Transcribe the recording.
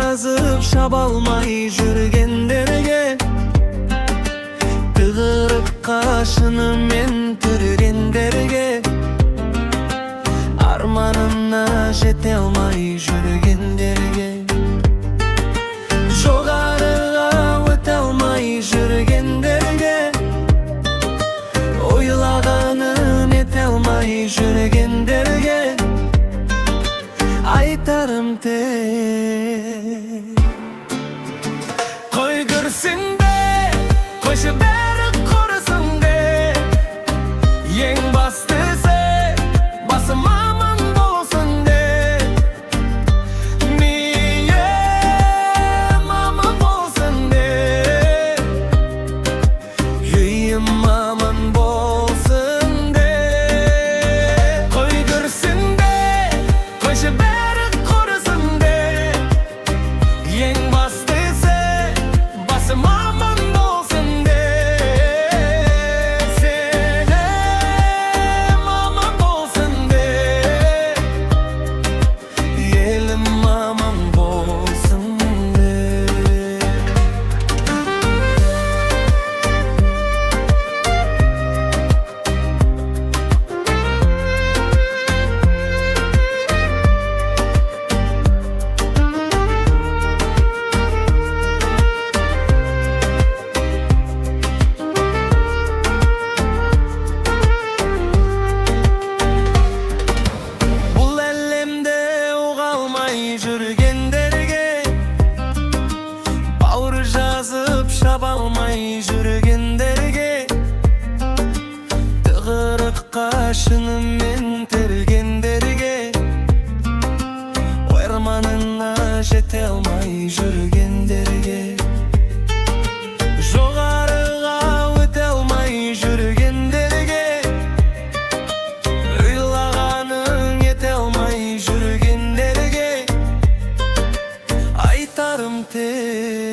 жазып шаба алмай жүргендерге, тығырыққа шынымен түргендерге, арманына жете алмай жүргендерге, жоғарыға өте алмай жүргендерге, ойлағанын ете алмай жүргендерге айтарым тек: қой көрсін бе, қойшы бәрі құрысын де, ең бастысы басым аман болсын де, миым аман болсын де, үйім аман болсын де. Қой көрсін бе, қойшы бәрі құрысын де, ең бастысы басым аман болсын де, сенім аман болсын де, елім аман болсын де. Бұл әлемде оға алмай жүргендерге, бауыр жазып шаба алмай жүргендерге, тығырыққа шынымен тірелгендерге, арманына жете алмай жүргендерге, жоғарыға өте алмай жүргендерге, ойлағанын ете алмай жүргендерге айтарым тек: